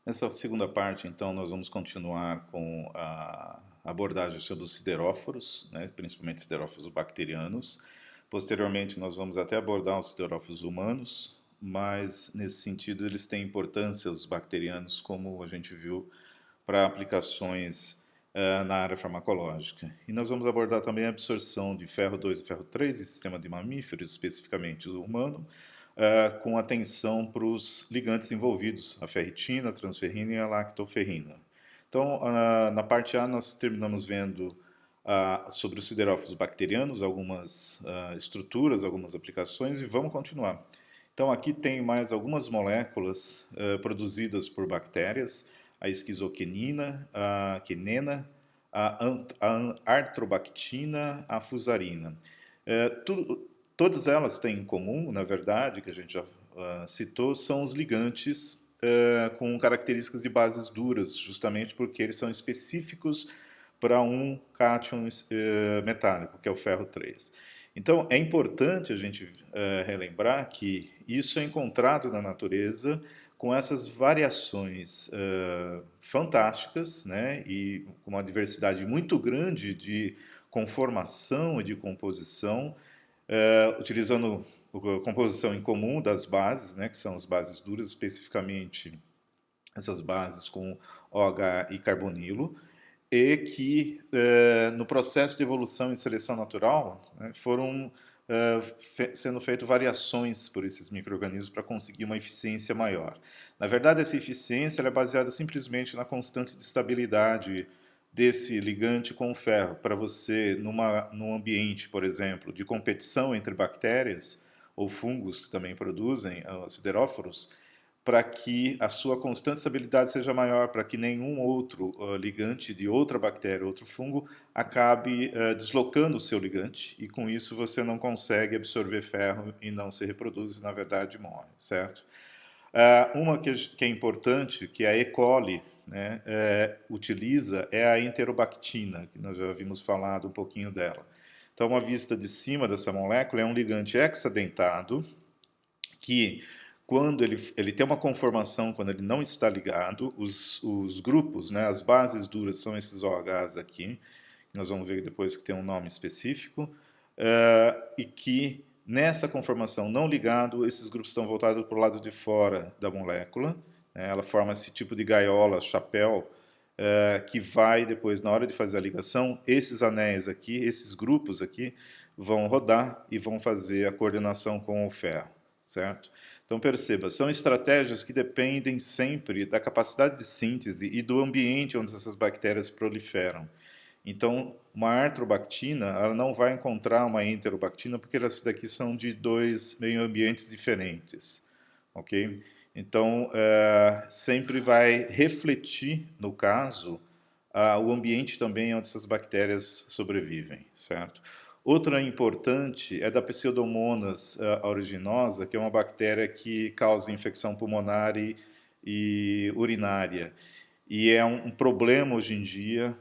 Nessa segunda parte, então, nós vamos continuar com a abordagem sobre os sideróforos, né, principalmente sideróforos bacterianos. Posteriormente, nós vamos até abordar os sideróforos humanos, mas nesse sentido eles têm importância, os bacterianos, como a gente viu, para aplicações na área farmacológica. E nós vamos abordar também a absorção de ferro 2 e ferro 3 em sistema de mamíferos, especificamente o humano, com atenção para os ligantes envolvidos, a ferritina, a transferrina e a lactoferrina. Então, na parte A, nós terminamos vendo sobre os siderófilos bacterianos, algumas estruturas, algumas aplicações, e vamos continuar. Então, aqui tem mais algumas moléculas produzidas por bactérias, a esquizoquinina, a quinena, a artrobactina, a fusarina. Todas elas têm em comum, na verdade, que a gente já citou, são os ligantes com características de bases duras, justamente porque eles são específicos para um cátion metálico, que é o ferro 3. Então, é importante a gente relembrar que isso é encontrado na natureza com essas variações fantásticas, né, e com uma diversidade muito grande de conformação e de composição, utilizando a composição em comum das bases, né, que são as bases duras, especificamente essas bases com OH e carbonilo, e que no processo de evolução e seleção natural, né, foram sendo feitas variações por esses micro-organismos para conseguir uma eficiência maior. Na verdade, essa eficiência é baseada simplesmente na constante de estabilidade desse ligante com o ferro. Para você, num ambiente, por exemplo, de competição entre bactérias ou fungos que também produzem sideróforos, para que a sua constante estabilidade seja maior, para que nenhum outro ligante de outra bactéria, outro fungo, acabe deslocando o seu ligante, e com isso você não consegue absorver ferro e não se reproduz, e na verdade morre, certo? Uma que é importante, que a E. coli, né, utiliza, é a enterobactina, que nós já havíamos falado um pouquinho dela. Então, uma vista de cima dessa molécula é um ligante hexadentado, que quando ele tem uma conformação, quando ele não está ligado, os grupos, né, as bases duras são esses OHs aqui, que nós vamos ver depois que tem um nome específico, e que nessa conformação não ligado, esses grupos estão voltados para o lado de fora da molécula, né, ela forma esse tipo de gaiola, chapéu, que vai depois, na hora de fazer a ligação, esses anéis aqui, esses grupos aqui, vão rodar e vão fazer a coordenação com o ferro, certo? Então perceba, são estratégias que dependem sempre da capacidade de síntese e do ambiente onde essas bactérias proliferam. Então, uma artrobactina, ela não vai encontrar uma enterobactina, porque essas daqui são de dois meio ambientes diferentes, ok? Então, sempre vai refletir, no caso, o ambiente também onde essas bactérias sobrevivem, certo? Outra importante é da Pseudomonas aeruginosa, que é uma bactéria que causa infecção pulmonar e urinária. E é um problema hoje em dia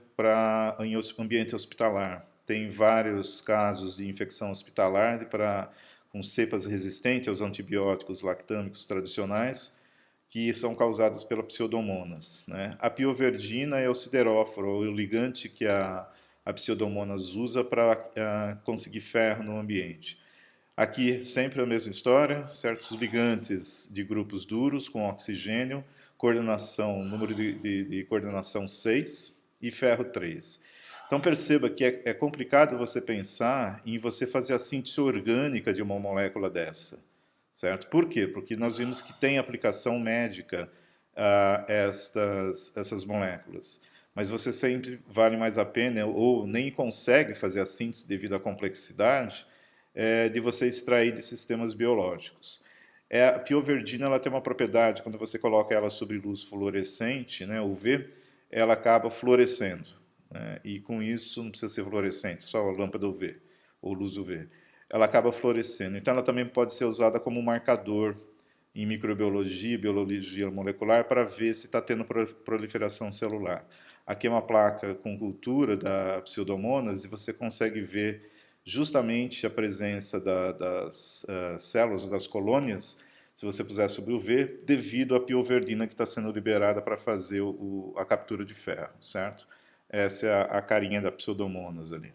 em ambiente hospitalar. Tem vários casos de infecção hospitalar com cepas resistentes aos antibióticos lactâmicos tradicionais, que são causadas pela Pseudomonas, né? A pioverdina é o sideróforo, o ligante que a Pseudomonas usa para conseguir ferro no ambiente. Aqui sempre a mesma história, certos ligantes de grupos duros com oxigênio, coordenação, número de coordenação 6 e ferro 3. Então perceba que é complicado você pensar em você fazer a síntese orgânica de uma molécula dessa, certo? Por quê? Porque nós vimos que tem aplicação médica essas moléculas, mas você sempre vale mais a pena, ou nem consegue fazer a síntese devido à complexidade, de você extrair de sistemas biológicos. A pioverdina ela tem uma propriedade, quando você coloca ela sob luz fluorescente, né, UV, ela acaba fluorescendo, né, e com isso não precisa ser fluorescente, só a lâmpada UV, ou luz UV. Ela acaba fluorescendo. Então ela também pode ser usada como marcador em microbiologia e biologia molecular para ver se está tendo proliferação celular. Aqui é uma placa com cultura da Pseudomonas e você consegue ver justamente a presença das células, das colônias, se você puser sobre o V, devido à pioverdina que está sendo liberada para fazer a captura de ferro, certo? Essa é a carinha da Pseudomonas ali.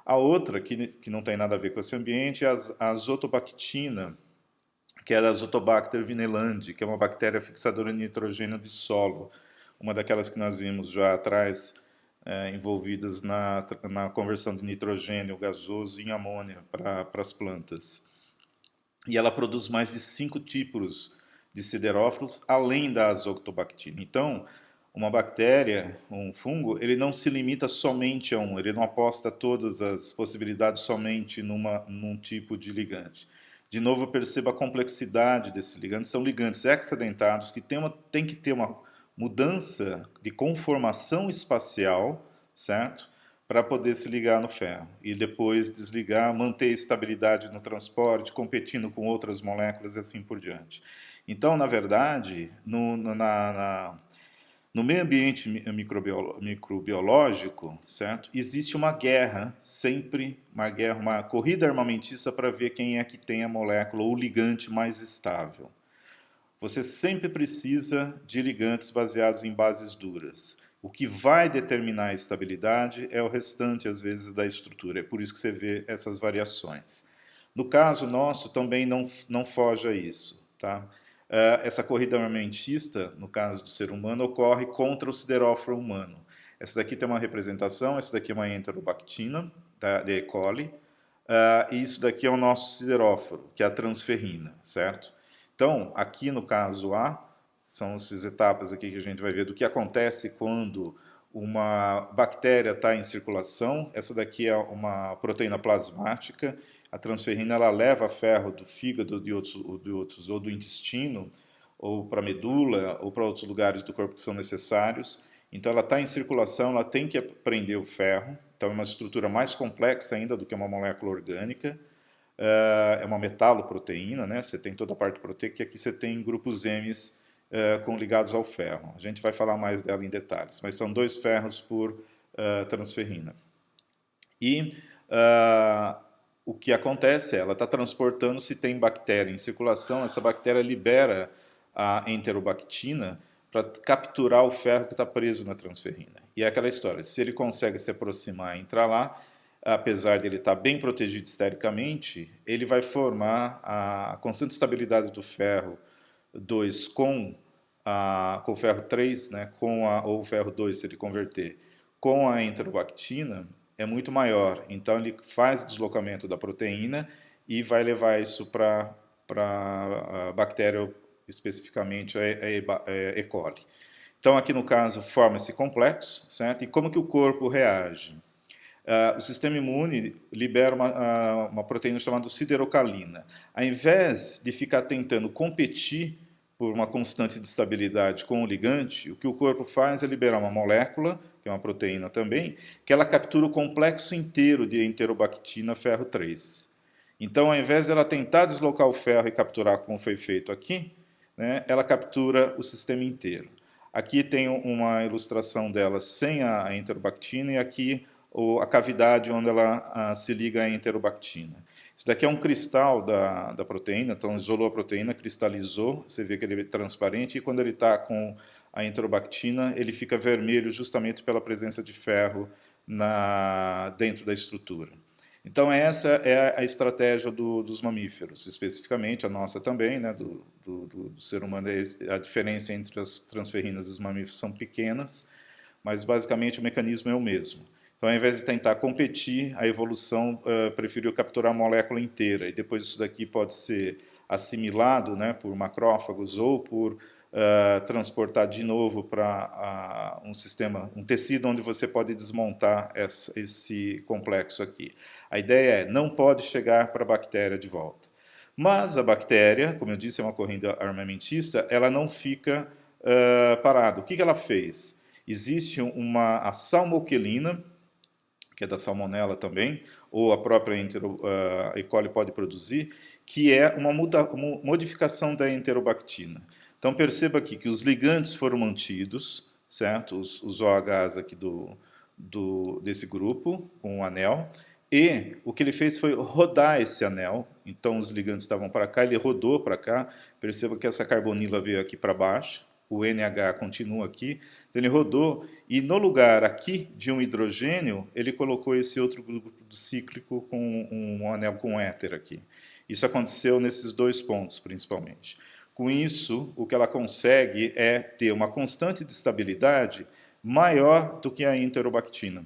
A outra, que não tem nada a ver com esse ambiente, é a azotobactina, que é a Azotobacter vinelandi, que é uma bactéria fixadora de nitrogênio de solo, uma daquelas que nós vimos já atrás, envolvidas na conversão de nitrogênio gasoso em amônia para as plantas. E ela produz mais de 5 tipos de siderófilos, além da azotobactina. Então, uma bactéria, um fungo, ele não se limita somente a um, ele não aposta todas as possibilidades somente num tipo de ligante. De novo, perceba a complexidade desse ligante. São ligantes hexadentados que tem que ter uma mudança de conformação espacial, certo? Para poder se ligar no ferro e depois desligar, manter estabilidade no transporte, competindo com outras moléculas e assim por diante. Então, na verdade, no meio ambiente microbiológico, certo? Existe uma guerra, sempre uma corrida armamentista para ver quem é que tem a molécula ou o ligante mais estável. Você sempre precisa de ligantes baseados em bases duras. O que vai determinar a estabilidade é o restante, às vezes, da estrutura. É por isso que você vê essas variações. No caso nosso, também não foge a isso. Tá? Essa corrida armamentista, no caso do ser humano, ocorre contra o sideróforo humano. Essa daqui tem uma representação, essa daqui é uma enterobactina, de E. coli, e isso daqui é o nosso sideróforo, que é a transferrina, certo? Então, aqui no caso A, são essas etapas aqui que a gente vai ver do que acontece quando uma bactéria está em circulação. Essa daqui é uma proteína plasmática. A transferrina ela leva ferro do fígado ou do intestino, ou para a medula, ou para outros lugares do corpo que são necessários. Então, ela está em circulação, ela tem que prender o ferro. Então, é uma estrutura mais complexa ainda do que uma molécula orgânica. É uma metaloproteína, né? Você tem toda a parte proteica, e aqui você tem grupos M's ligados ao ferro. A gente vai falar mais dela em detalhes, mas são 2 ferros por transferrina. E o que acontece é, ela está transportando, se tem bactéria em circulação, essa bactéria libera a enterobactina para capturar o ferro que está preso na transferrina. E é aquela história, se ele consegue se aproximar e entrar lá, apesar de ele estar bem protegido estericamente, ele vai formar a constante estabilidade do ferro 2 com o ferro 3, né, ou o ferro 2, se ele converter, com a enterobactina, é muito maior. Então, ele faz o deslocamento da proteína e vai levar isso para a bactéria, especificamente a E. coli. Então, aqui no caso, forma esse complexo, certo? E como que o corpo reage? O sistema imune libera uma proteína chamada siderocalina. Ao invés de ficar tentando competir por uma constante de estabilidade com o ligante, o que o corpo faz é liberar uma molécula, que é uma proteína também, que ela captura o complexo inteiro de enterobactina ferro 3. Então, ao invés de ela tentar deslocar o ferro e capturar como foi feito aqui, né, ela captura o sistema inteiro. Aqui tem uma ilustração dela sem a enterobactina e aqui a cavidade onde ela se liga à enterobactina. Isso daqui é um cristal da proteína, então isolou a proteína, cristalizou, você vê que ele é transparente, e quando ele está com a enterobactina, ele fica vermelho justamente pela presença de ferro dentro da estrutura. Então essa é a estratégia dos mamíferos, especificamente a nossa também, né, do ser humano. A diferença entre as transferrinas dos mamíferos são pequenas, mas basicamente o mecanismo é o mesmo. Então, ao invés de tentar competir, a evolução preferiu capturar a molécula inteira, e depois isso daqui pode ser assimilado, né, por macrófagos ou por transportar de novo para um tecido onde você pode desmontar esse complexo aqui. A ideia é, não pode chegar para a bactéria de volta. Mas a bactéria, como eu disse, é uma corrida armamentista, ela não fica parada. O que ela fez? Existe a salmoquelina, que é da salmonela também, ou a própria E. coli pode produzir, que é uma modificação da enterobactina. Então perceba aqui que os ligantes foram mantidos, certo? Os OHs aqui desse grupo, com o anel, E o que ele fez foi rodar esse anel. Então os ligantes estavam para cá, ele rodou para cá. Perceba que essa carbonila veio aqui para baixo, o NH continua aqui. Então ele rodou e no lugar aqui de um hidrogênio, ele colocou esse outro grupo cíclico com um anel com éter aqui. Isso aconteceu nesses dois pontos, principalmente. Com isso, o que ela consegue é ter uma constante de estabilidade maior do que a enterobactina.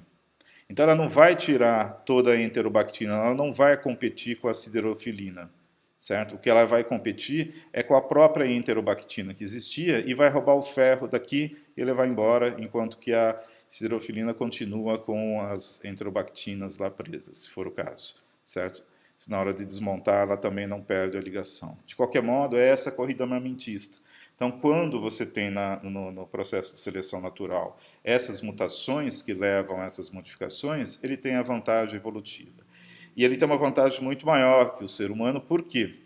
Então, ela não vai tirar toda a enterobactina, ela não vai competir com a siderofilina, certo? O que ela vai competir é com a própria enterobactina que existia e vai roubar o ferro daqui e levar embora, enquanto que a siderofilina continua com as enterobactinas lá presas, se for o caso, certo? Se na hora de desmontar ela também não perde a ligação. De qualquer modo, é essa corrida armamentista. Então, quando você tem no processo de seleção natural essas mutações que levam a essas modificações, ele tem a vantagem evolutiva. E ele tem uma vantagem muito maior que o ser humano, por quê?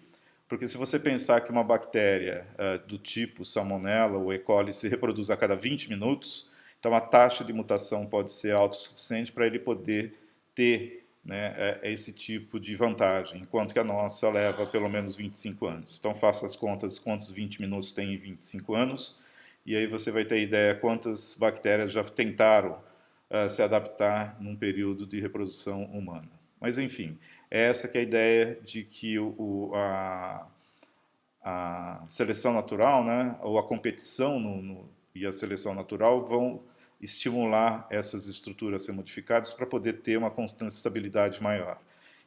Porque se você pensar que uma bactéria do tipo Salmonella ou E. coli se reproduz a cada 20 minutos, então a taxa de mutação pode ser autossuficiente para ele poder ter, né, esse tipo de vantagem, enquanto que a nossa leva pelo menos 25 anos. Então faça as contas, quantos 20 minutos tem em 25 anos, e aí você vai ter ideia quantas bactérias já tentaram se adaptar num período de reprodução humana. Mas enfim, essa que é a ideia de que a seleção natural, né, ou a competição e a seleção natural vão estimular essas estruturas a ser modificadas para poder ter uma constante estabilidade maior.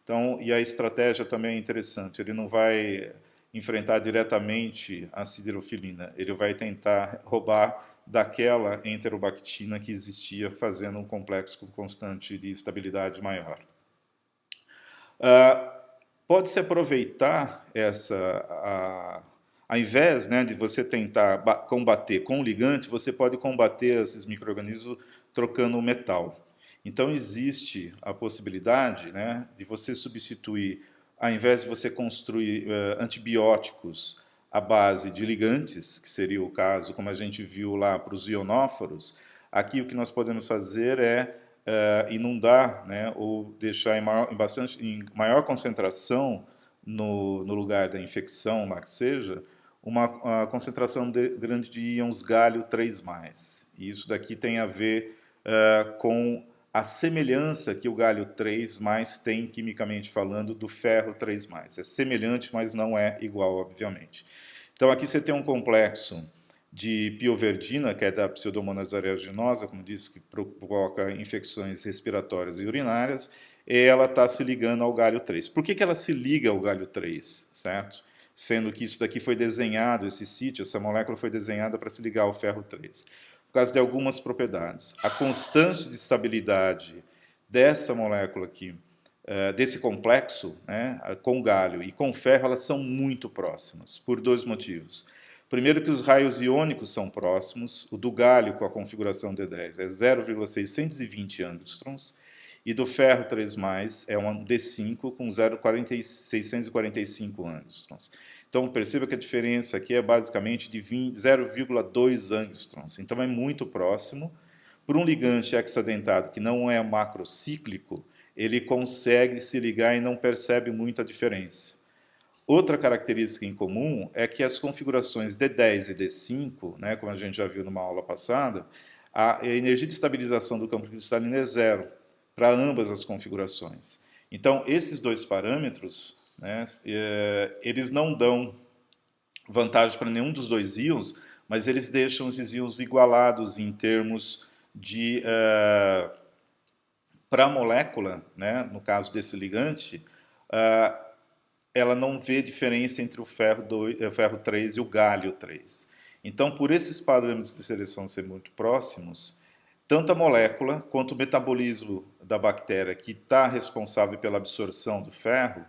Então, e a estratégia também é interessante, ele não vai enfrentar diretamente a siderofilina, ele vai tentar roubar daquela enterobactina que existia, fazendo um complexo com constante de estabilidade maior. Pode-se aproveitar ao invés, né, de você tentar combater com o ligante, você pode combater esses micro-organismos trocando o metal. Então, existe a possibilidade, né, de você substituir, ao invés de você construir antibióticos à base de ligantes, que seria o caso, como a gente viu lá para os ionóforos, aqui o que nós podemos fazer é inundar, né, ou deixar em maior concentração no lugar da infecção, lá que seja, uma concentração grande de íons gálio 3+. E isso daqui tem a ver com a semelhança que o gálio 3+ tem, quimicamente falando, do ferro 3+. É semelhante, mas não é igual, obviamente. Então, aqui você tem um complexo de pioverdina, que é da Pseudomonas aeruginosa, como disse, que provoca infecções respiratórias e urinárias, e ela está se ligando ao gálio 3. Por que ela se liga ao gálio 3, certo? Sendo que isso daqui foi desenhado, esse sítio, essa molécula foi desenhada para se ligar ao ferro 3. Por causa de algumas propriedades. A constante de estabilidade dessa molécula aqui, desse complexo, né, com gálio e com ferro, elas são muito próximas, por dois motivos. Primeiro que os raios iônicos são próximos, o do gálio com a configuração D10 é 0,620 angstroms, e do ferro 3+, é um D5 com 0,645 angstroms. Então, perceba que a diferença aqui é basicamente de 0,2 angstroms. Então, é muito próximo. Por um ligante hexadentado que não é macrocíclico, ele consegue se ligar e não percebe muito a diferença. Outra característica em comum é que as configurações D10 e D5, né, como a gente já viu numa aula passada, a energia de estabilização do campo cristalino é zero para ambas as configurações. Então, esses dois parâmetros, né, eles não dão vantagem para nenhum dos dois íons, mas eles deixam esses íons igualados em termos de... para a molécula, né, no caso desse ligante, ela não vê diferença entre o ferro 3 e o gálio 3. Então, por esses parâmetros de seleção serem muito próximos, tanto a molécula quanto o metabolismo da bactéria que está responsável pela absorção do ferro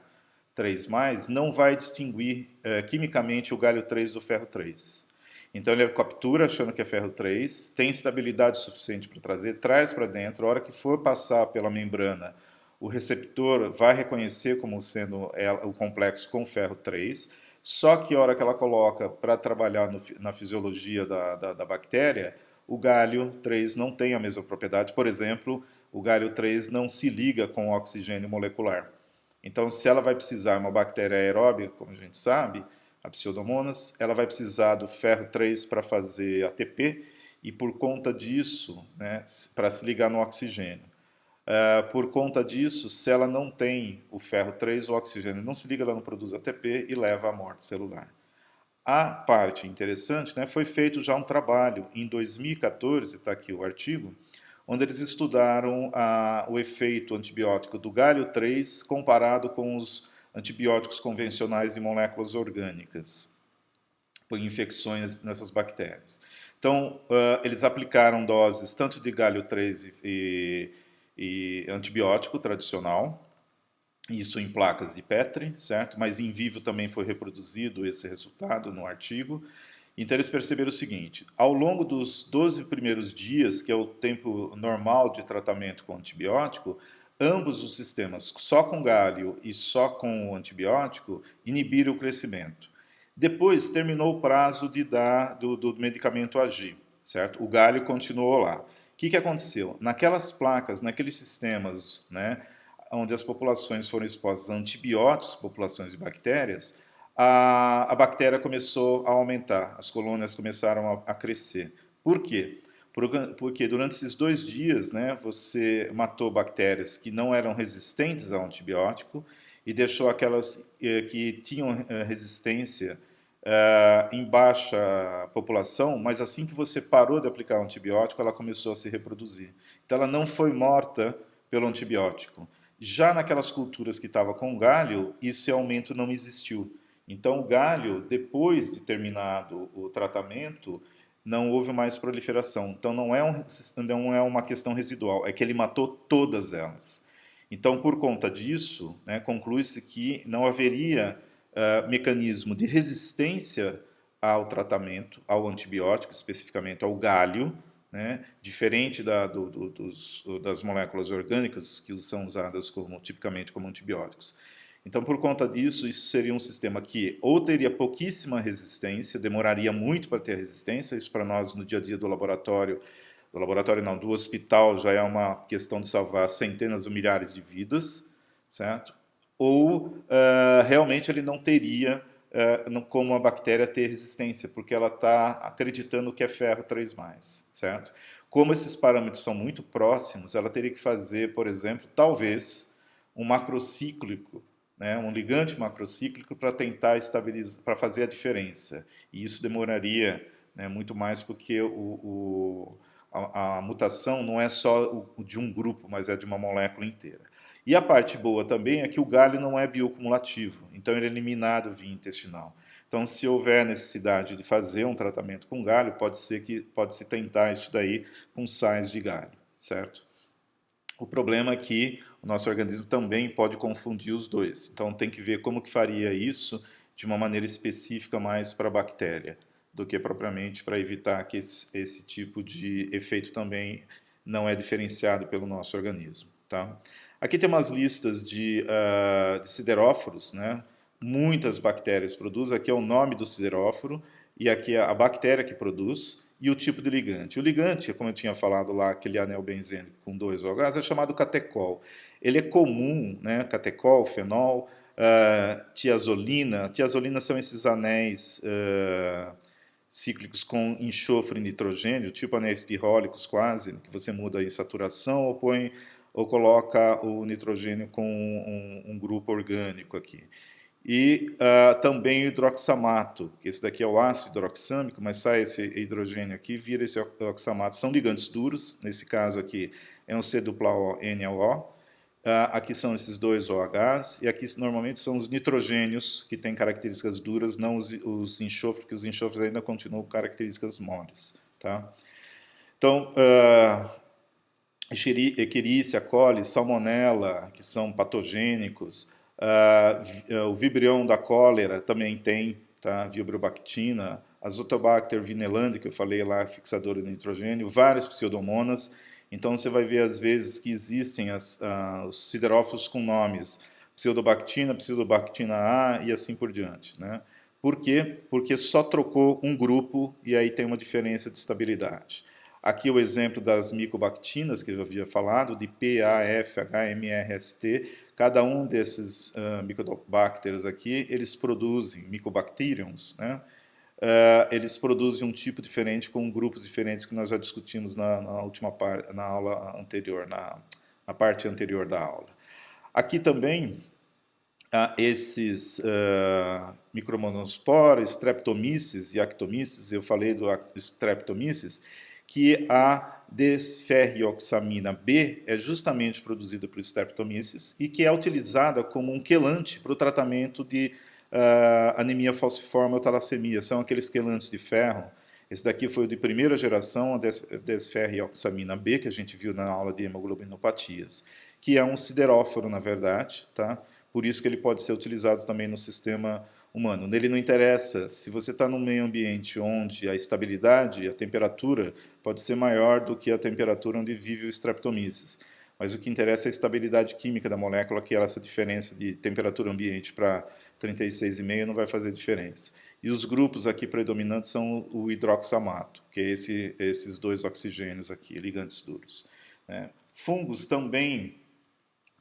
3+, não vai distinguir quimicamente o gálio 3 do ferro 3. Então ele captura achando que é ferro 3, tem estabilidade suficiente para trazer, traz para dentro, a hora que for passar pela membrana, o receptor vai reconhecer como sendo o complexo com ferro 3, só que a hora que ela coloca para trabalhar na fisiologia da bactéria, o gálio 3 não tem a mesma propriedade, por exemplo, o galho 3 não se liga com o oxigênio molecular. Então, se ela vai precisar, uma bactéria aeróbica, como a gente sabe, a Pseudomonas, ela vai precisar do ferro 3 para fazer ATP e por conta disso, né, para se ligar no oxigênio. Por conta disso, se ela não tem o ferro 3, o oxigênio não se liga, ela não produz ATP e leva à morte celular. A parte interessante, né, foi feito já um trabalho em 2014, está aqui o artigo, onde eles estudaram o efeito antibiótico do galho 3 comparado com os antibióticos convencionais em moléculas orgânicas, por infecções nessas bactérias. Então, eles aplicaram doses tanto de galho 3 e antibiótico tradicional, isso em placas de Petri, certo? Mas em vivo também foi reproduzido esse resultado no artigo. Então eles perceberam o seguinte: ao longo dos 12 primeiros dias, que é o tempo normal de tratamento com antibiótico, ambos os sistemas, só com galho e só com o antibiótico, inibiram o crescimento. Depois terminou o prazo de dar do medicamento agir, certo? O galho continuou lá. O que aconteceu? Naquelas placas, naqueles sistemas, né, onde as populações foram expostas a antibióticos, populações de bactérias, a bactéria começou a aumentar, as colônias começaram a crescer. Por quê? Porque durante esses 2 dias, né, você matou bactérias que não eram resistentes ao antibiótico e deixou aquelas que tinham resistência em baixa população, mas assim que você parou de aplicar o antibiótico, ela começou a se reproduzir. Então ela não foi morta pelo antibiótico. Já naquelas culturas que estavam com galho, esse aumento não existiu. Então, o galho, depois de terminado o tratamento, não houve mais proliferação. Então, não é uma questão residual, é que ele matou todas elas. Então, por conta disso, né, conclui-se que não haveria mecanismo de resistência ao tratamento, ao antibiótico, especificamente ao galho, né, diferente das moléculas orgânicas que são usadas tipicamente como antibióticos. Então, por conta disso, isso seria um sistema que ou teria pouquíssima resistência, demoraria muito para ter resistência, isso para nós no dia a dia do laboratório não, do hospital já é uma questão de salvar centenas ou milhares de vidas, certo? Ou realmente ele não teria como a bactéria ter resistência, porque ela está acreditando que é ferro 3+, certo? Como esses parâmetros são muito próximos, ela teria que fazer, por exemplo, talvez um macrocíclico, né, um ligante macrocíclico para tentar estabilizar, para fazer a diferença. E isso demoraria, né, muito mais porque a mutação não é só de um grupo, mas é de uma molécula inteira. E a parte boa também é que o galho não é biocumulativo, então ele é eliminado via intestinal. Então, se houver necessidade de fazer um tratamento com galho, pode-se tentar isso daí com sais de galho, certo? O problema é que o nosso organismo também pode confundir os dois. Então, tem que ver como que faria isso de uma maneira específica mais para a bactéria, do que propriamente para evitar que esse tipo de efeito também não é diferenciado pelo nosso organismo. Tá? Aqui tem umas listas de sideróforos, né? Muitas bactérias produzem. Aqui é o nome do sideróforo e aqui é a bactéria que produz e o tipo de ligante. O ligante, como eu tinha falado lá, aquele anel benzênico com 2 OHs, é chamado catecol. Ele é comum, né? Catecol, fenol, tiazolina. Tiazolina são esses anéis cíclicos com enxofre e nitrogênio, tipo anéis pirrólicos quase, que você muda em saturação ou coloca o nitrogênio com um grupo orgânico aqui. E também o hidroxamato, que esse daqui é o ácido hidroxâmico, mas sai esse hidrogênio aqui, vira esse oxamato. São ligantes duros, nesse caso aqui é um C-NO. Aqui são esses 2 OHs, e aqui normalmente são os nitrogênios que têm características duras, não os enxofres, porque os enxofres ainda continuam com características moles. Tá? Então, Escherichia coli, salmonella, que são patogênicos, o vibrião da cólera também tem, tá? Vibrio-bactina, Azotobacter vinelandi, que eu falei lá, fixadora de nitrogênio, várias pseudomonas. Então você vai ver às vezes que existem os siderófilos com nomes, pseudobactina, pseudobactina A e assim por diante, né? Por quê? Porque só trocou um grupo e aí tem uma diferença de estabilidade. Aqui o exemplo das micobactinas, que eu havia falado, de P, A, F, H, M, R, S, T. Cada um desses Mycobacterium aqui, eles produzem, Mycobacteriums, né? Eles produzem um tipo diferente com grupos diferentes que nós já discutimos na última parte, na aula anterior, na parte anterior da aula. Aqui também esses Micromonospora, Streptomyces e Actomyces, eu falei do Streptomyces, que a desferrioxamina B é justamente produzida por Streptomyces e que é utilizada como um quelante para o tratamento de anemia falciforme ou talassemia. São aqueles quelantes de ferro. Esse daqui foi o de primeira geração, a desferrioxamina B, que a gente viu na aula de hemoglobinopatias, que é um sideróforo, na verdade, tá? Por isso que ele pode ser utilizado também no sistema humano. Nele não interessa se você está num meio ambiente onde a estabilidade, a temperatura, pode ser maior do que a temperatura onde vive o Streptomyces. Mas o que interessa é a estabilidade química da molécula, que essa diferença de temperatura ambiente para 36,5 não vai fazer diferença. E os grupos aqui predominantes são o hidroxamato, que é esses dois oxigênios aqui, ligantes duros, né? Fungos também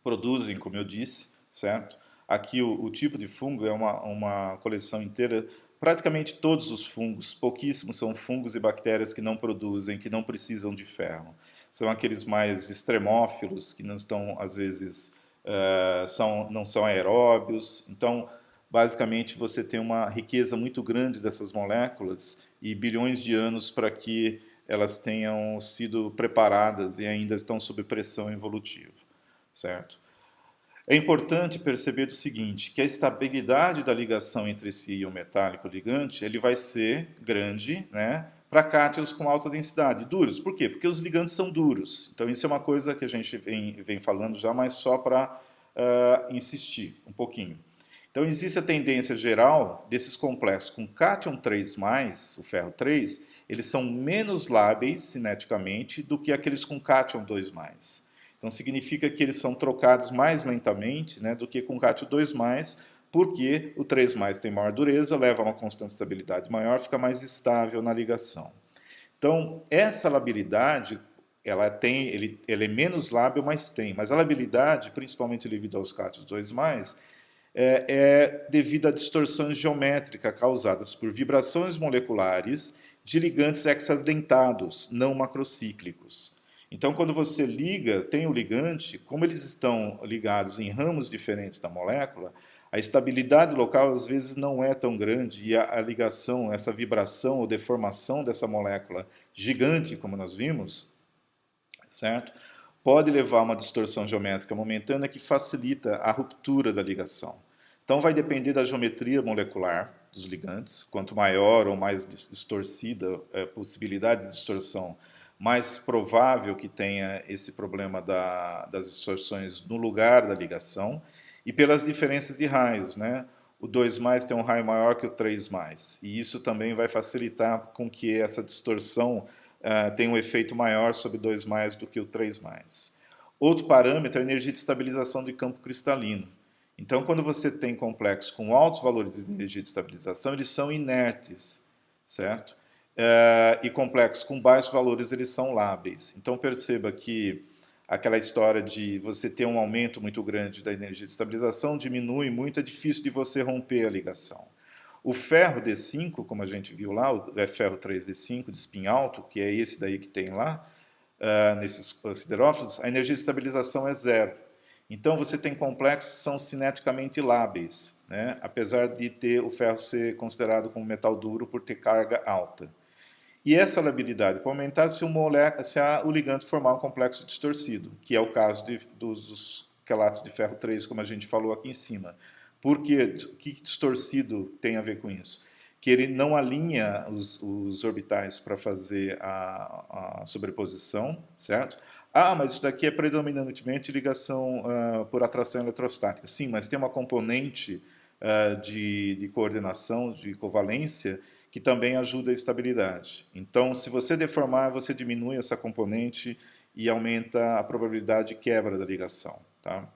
produzem, como eu disse, certo? Aqui o tipo de fungo é uma coleção inteira. Praticamente todos os fungos, pouquíssimos são fungos e bactérias que não produzem, que não precisam de ferro. São aqueles mais extremófilos, que não estão, às vezes, não são aeróbios. Então, basicamente, você tem uma riqueza muito grande dessas moléculas e bilhões de anos para que elas tenham sido preparadas e ainda estão sob pressão evolutiva, certo? É importante perceber o seguinte, que a estabilidade da ligação entre esse íon metálico ligante, ele vai ser grande, né, para cátions com alta densidade, duros. Por quê? Porque os ligantes são duros. Então isso é uma coisa que a gente vem falando já, mas só para insistir um pouquinho. Então existe a tendência geral desses complexos com cátion 3+, o ferro 3, eles são menos lábeis cineticamente do que aqueles com cátion 2+. Então, significa que eles são trocados mais lentamente, né, do que com cátion 2+, porque o 3+ tem maior dureza, leva a uma constante de estabilidade maior, fica mais estável na ligação. Então, essa labilidade, ela é menos lábil, mas tem. Mas a labilidade, principalmente devido aos cátions 2+, é devido à distorção geométrica causadas por vibrações moleculares de ligantes hexadentados, não macrocíclicos. Então, quando você liga, tem o ligante, como eles estão ligados em ramos diferentes da molécula, a estabilidade local às vezes não é tão grande e a ligação, essa vibração ou deformação dessa molécula gigante, como nós vimos, certo? Pode levar a uma distorção geométrica momentânea que facilita a ruptura da ligação. Então, vai depender da geometria molecular dos ligantes. Quanto maior ou mais distorcida a possibilidade de distorção, mais provável que tenha esse problema das distorções no lugar da ligação, e pelas diferenças de raios, né? O 2+ tem um raio maior que o 3+, e isso também vai facilitar com que essa distorção tenha um efeito maior sobre 2+ do que o 3+. Outro parâmetro é a energia de estabilização de campo cristalino. Então, quando você tem complexos com altos valores de energia de estabilização, eles são inertes, certo? E complexos com baixos valores, eles são lábeis. Então, perceba que aquela história de você ter um aumento muito grande da energia de estabilização diminui muito, é difícil de você romper a ligação. O ferro D5, como a gente viu lá, o ferro 3D5 de spin alto, que é esse daí que tem lá, nesses siderófilos, a energia de estabilização é zero. Então, você tem complexos que são cineticamente lábeis, né? Apesar de ter o ferro ser considerado como metal duro por ter carga alta. E essa labilidade pode aumentar se o ligante formar um complexo distorcido, que é o caso dos quelatos de ferro 3, como a gente falou aqui em cima. Por quê? O que distorcido tem a ver com isso? Que ele não alinha os orbitais para fazer a sobreposição, certo? Ah, mas isso daqui é predominantemente ligação por atração eletrostática. Sim, mas tem uma componente de coordenação, de covalência, que também ajuda a estabilidade. Então, se você deformar, você diminui essa componente e aumenta a probabilidade de quebra da ligação. Tá?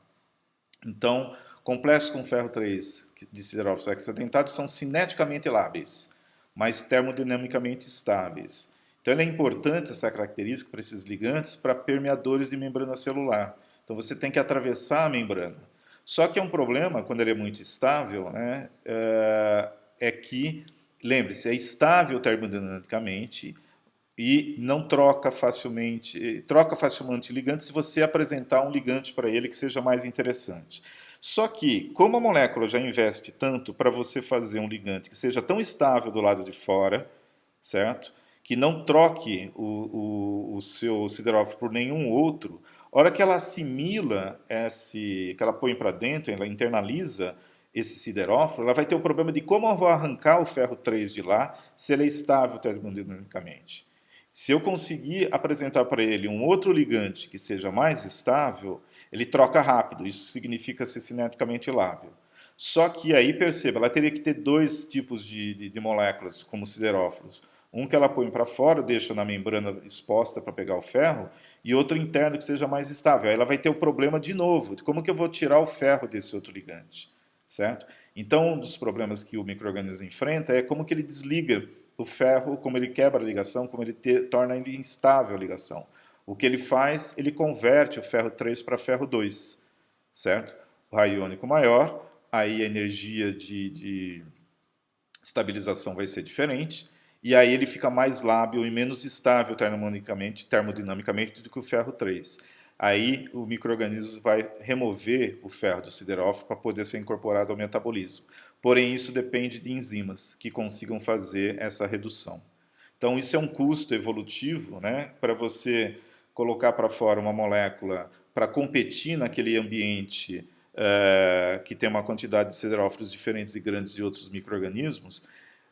Então, complexos com ferro 3 de siderófilos hexadentados são cineticamente lábeis, mas termodinamicamente estáveis. Então, é importante essa característica para esses ligantes para permeadores de membrana celular. Então, você tem que atravessar a membrana. Só que é um problema, quando ele é muito estável, né, é que, lembre-se, é estável termodinamicamente e não troca facilmente ligante se você apresentar um ligante para ele que seja mais interessante. Só que, como a molécula já investe tanto para você fazer um ligante que seja tão estável do lado de fora, certo? Que não troque o seu siderófilo por nenhum outro, a hora que ela assimila que ela põe para dentro, ela internaliza esse siderófilo, ela vai ter o problema de como eu vou arrancar o ferro 3 de lá se ele é estável termodinamicamente. Se eu conseguir apresentar para ele um outro ligante que seja mais estável, ele troca rápido, isso significa ser cineticamente lábil. Só que aí, perceba, ela teria que ter dois tipos de moléculas, como siderófilos. Um que ela põe para fora, deixa na membrana exposta para pegar o ferro, e outro interno que seja mais estável. Aí ela vai ter o problema de novo, de como que eu vou tirar o ferro desse outro ligante, certo? Então, um dos problemas que o micro-organismo enfrenta é como que ele desliga o ferro, como ele quebra a ligação, como ele torna ele instável a ligação. O que ele faz? Ele converte o ferro 3 para ferro 2, certo? O raio iônico maior, aí a energia de estabilização vai ser diferente, e aí ele fica mais lábil e menos estável termodinamicamente do que o ferro 3. Aí o micro-organismo vai remover o ferro do siderófilo para poder ser incorporado ao metabolismo. Porém, isso depende de enzimas que consigam fazer essa redução. Então, isso é um custo evolutivo, né, para você colocar para fora uma molécula para competir naquele ambiente que tem uma quantidade de siderófilos diferentes e grandes de outros micro-organismos,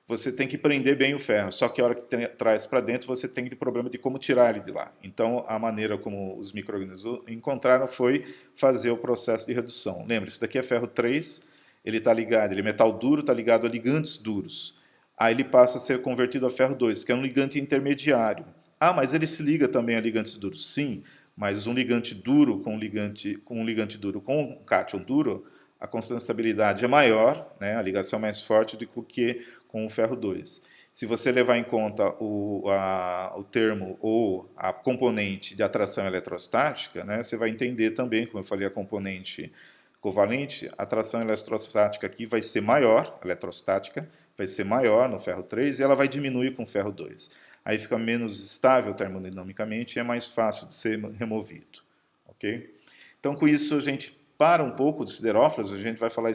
você tem que prender bem o ferro. Só que a hora que traz para dentro, você tem o problema de como tirar ele de lá. Então, a maneira como os micro-organismos encontraram foi fazer o processo de redução. Lembre-se, isso daqui é ferro 3, ele está ligado, ele é metal duro, está ligado a ligantes duros. Aí ele passa a ser convertido a ferro 2, que é um ligante intermediário. Ah, mas ele se liga também a ligantes duros? Sim, mas um ligante duro com um ligante duro com um cátion duro, a constante de estabilidade é maior, né, a ligação é mais forte do que com o ferro 2. Se você levar em conta o termo ou a componente de atração eletrostática, né, você vai entender também, como eu falei, a componente covalente, a atração eletrostática aqui vai ser maior, eletrostática, vai ser maior no ferro 3 e ela vai diminuir com o ferro 2. Aí fica menos estável termodinamicamente e é mais fácil de ser removido. Ok? Então, com isso, a gente para um pouco dos siderófilos, a gente vai falar,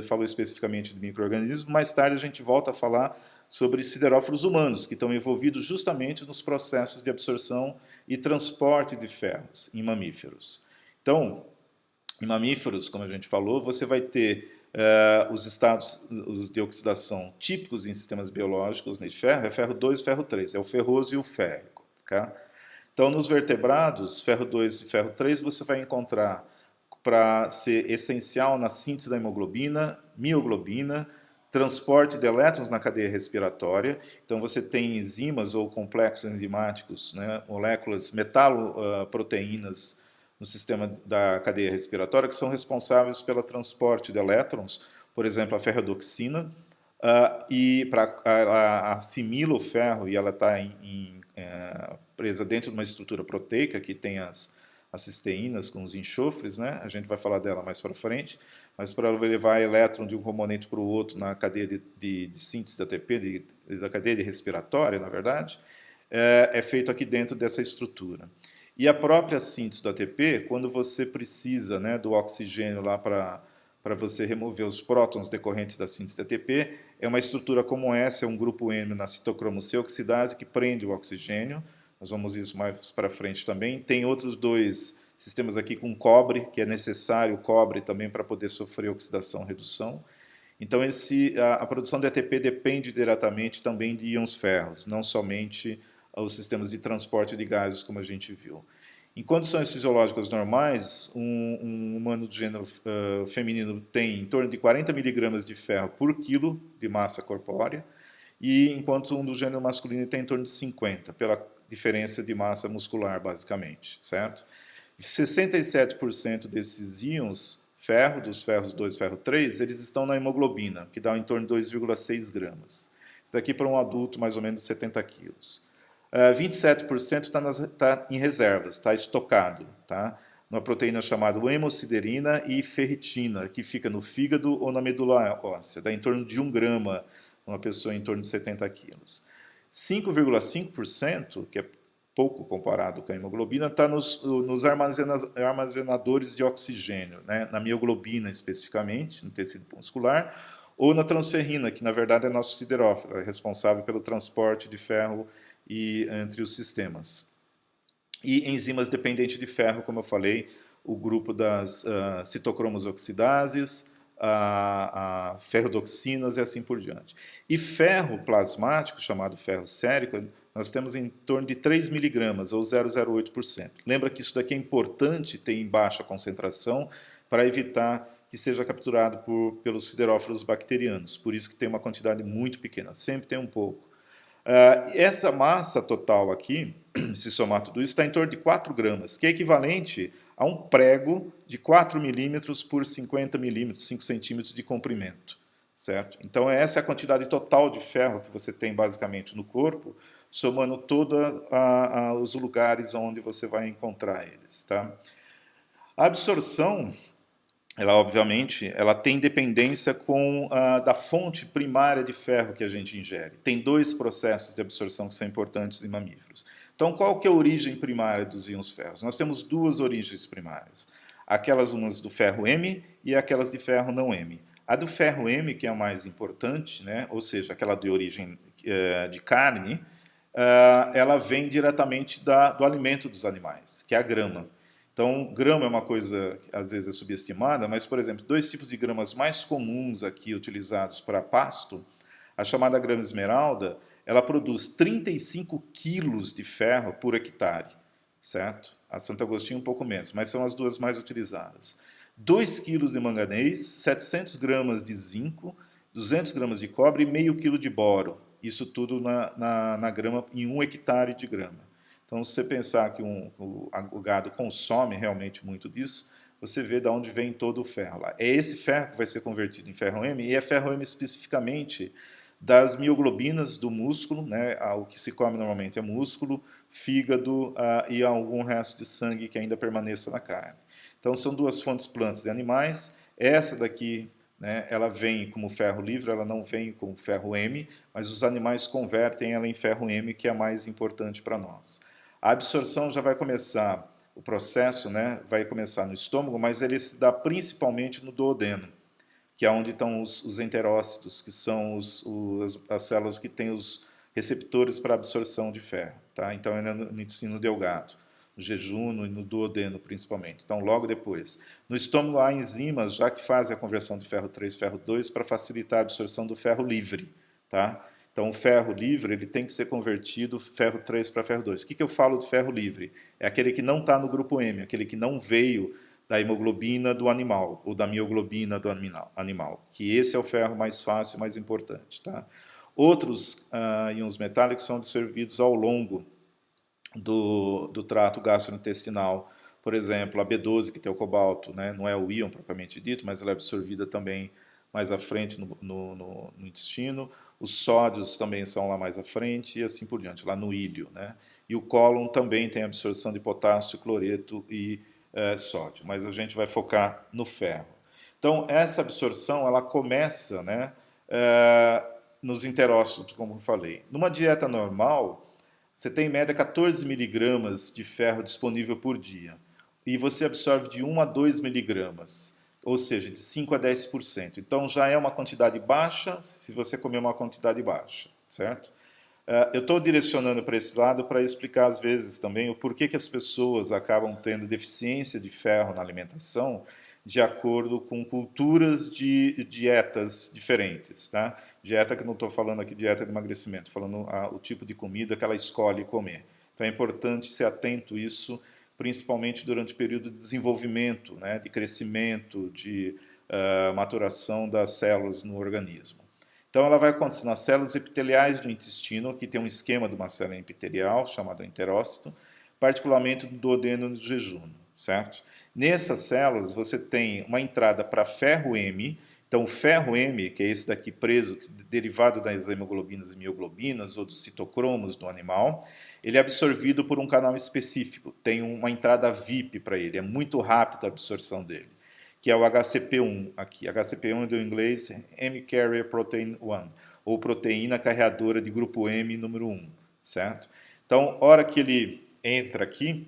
falou especificamente de micro-organismos, mais tarde a gente volta a falar sobre siderófilos humanos, que estão envolvidos justamente nos processos de absorção e transporte de ferros em mamíferos. Então, em mamíferos, como a gente falou, você vai ter os estados de oxidação típicos em sistemas biológicos de ferro, é ferro 2 e ferro 3, é o ferroso e o férrico. Tá? Então, nos vertebrados, ferro 2 e ferro 3, você vai encontrar para ser essencial na síntese da hemoglobina, mioglobina, transporte de elétrons na cadeia respiratória. Então, você tem enzimas ou complexos enzimáticos, né, moléculas metaloproteínas no sistema da cadeia respiratória que são responsáveis pelo transporte de elétrons, por exemplo, a ferrodoxina, e ela assimila o ferro e ela está presa dentro de uma estrutura proteica que tem as cisteínas com os enxofres, né? A gente vai falar dela mais para frente, mas para levar elétron de um componente para o outro na cadeia de síntese da ATP, da cadeia de respiratória, na verdade, é feito aqui dentro dessa estrutura. E a própria síntese do ATP, quando você precisa, né, do oxigênio lá para você remover os prótons decorrentes da síntese de ATP, é uma estrutura como essa, é um grupo M na citocromo C oxidase que prende o oxigênio. Nós vamos isso mais para frente também. Tem outros dois sistemas aqui com cobre, que é necessário cobre também para poder sofrer oxidação e redução. Então, a produção de ATP depende diretamente também de íons ferros, não somente os sistemas de transporte de gases, como a gente viu. Em condições fisiológicas normais, um humano do gênero feminino tem em torno de 40 miligramas de ferro por quilo de massa corpórea, e enquanto um do gênero masculino tem em torno de 50, pela diferença de massa muscular, basicamente, certo? 67% desses íons ferro, dos ferros 2 e ferro 3, eles estão na hemoglobina, que dá em torno de 2,6 gramas. Isso daqui para um adulto, mais ou menos 70 quilos. 27% está em reservas, está estocado, tá? Uma proteína chamada hemosiderina e ferritina, que fica no fígado ou na medula óssea, dá em torno de 1 grama, uma pessoa em torno de 70 quilos. 5,5%, que é pouco comparado com a hemoglobina, está nos armazenadores de oxigênio, né? Na mioglobina especificamente, no tecido muscular, ou na transferrina, que na verdade é nosso sideróforo, é responsável pelo transporte de ferro entre os sistemas. E enzimas dependentes de ferro, como eu falei, o grupo das citocromos oxidases, ferrodoxinas e assim por diante. E ferro plasmático, chamado ferro sérico, nós temos em torno de 3 miligramas, ou 0,08%. Lembra que isso daqui é importante ter em baixa concentração para evitar que seja capturado pelos siderófilos bacterianos. Por isso que tem uma quantidade muito pequena, sempre tem um pouco. Essa massa total aqui, se somar tudo isso, está em torno de 4 gramas, que é equivalente a um prego de 4 milímetros por 50 milímetros, 5 centímetros de comprimento, certo? Então, essa é a quantidade total de ferro que você tem basicamente no corpo, somando todos os lugares onde você vai encontrar eles, tá? A absorção, ela obviamente, ela tem dependência da fonte primária de ferro que a gente ingere. Tem 2 processos de absorção que são importantes em mamíferos. Então, qual que é a origem primária dos íons ferros? Nós temos 2 origens primárias. Aquelas umas do ferro M e aquelas de ferro não M. A do ferro M, que é a mais importante, né? Ou seja, aquela de origem de carne, ela vem diretamente do alimento dos animais, que é a grama. Então, grama é uma coisa que às vezes é subestimada, mas, por exemplo, 2 tipos de gramas mais comuns aqui utilizados para pasto, a chamada grama esmeralda, ela produz 35 quilos de ferro por hectare, certo? A Santo Agostinho um pouco menos, mas são as 2 mais utilizadas. 2 quilos de manganês, 700 gramas de zinco, 200 gramas de cobre e meio quilo de boro. Isso tudo na grama, em 1 hectare de grama. Então, se você pensar que o gado consome realmente muito disso, você vê de onde vem todo o ferro lá. É esse ferro que vai ser convertido em ferro M, e é ferro M especificamente das mioglobinas do músculo, né? O que se come normalmente é músculo, fígado e algum resto de sangue que ainda permaneça na carne. Então, são 2 fontes plantas e animais. Essa daqui, né, ela vem como ferro livre, ela não vem como ferro M, mas os animais convertem ela em ferro M, que é mais importante para nós. A absorção já vai começar, o processo, né, vai começar no estômago, mas ele se dá principalmente no duodeno, que é onde estão os enterócitos, que são as células que têm os receptores para absorção de ferro. Tá? Então, é no intestino delgado, no jejum e no duodeno, principalmente. Então, logo depois. No estômago, há enzimas já que fazem a conversão de ferro 3 para ferro 2 para facilitar a absorção do ferro livre. Tá? Então, o ferro livre ele tem que ser convertido ferro 3 para ferro 2. O que eu falo do ferro livre? É aquele que não está no grupo M, aquele que não veio da hemoglobina do animal, ou da mioglobina do animal, que esse é o ferro mais fácil e mais importante. Tá? Outros íons metálicos são absorvidos ao longo do trato gastrointestinal. Por exemplo, a B12, que tem o cobalto, né? Não é o íon propriamente dito, mas ela é absorvida também mais à frente no intestino. Os sódios também são lá mais à frente e assim por diante, lá no íleo. Né? E o cólon também tem absorção de potássio, cloreto e sódio, mas a gente vai focar no ferro. Então, essa absorção ela começa, né, nos enterócitos, como eu falei. Numa dieta normal, você tem em média 14 miligramas de ferro disponível por dia. E você absorve de 1 a 2 miligramas, ou seja, de 5 a 10%. Então já é uma quantidade baixa se você comer uma quantidade baixa, certo? Eu estou direcionando para esse lado para explicar às vezes também o porquê que as pessoas acabam tendo deficiência de ferro na alimentação de acordo com culturas de dietas diferentes, tá? Dieta que não estou falando aqui dieta de emagrecimento, falando o tipo de comida que ela escolhe comer. Então é importante ser atento a isso, principalmente durante o período de desenvolvimento, né, de crescimento, de maturação das células no organismo. Então ela vai acontecer nas células epiteliais do intestino, que tem um esquema de uma célula epitelial, chamada enterócito, particularmente do duodeno e do jejum, certo? Nessas células você tem uma entrada para ferro M, então o ferro M, que é esse daqui preso, derivado das hemoglobinas e mioglobinas, ou dos citocromos do animal, ele é absorvido por um canal específico, tem uma entrada VIP para ele, é muito rápida a absorção dele, que é o HCP1 aqui. HCP1 do inglês M-Carrier Protein 1, ou proteína carreadora de grupo M número 1, certo? Então, hora que ele entra aqui,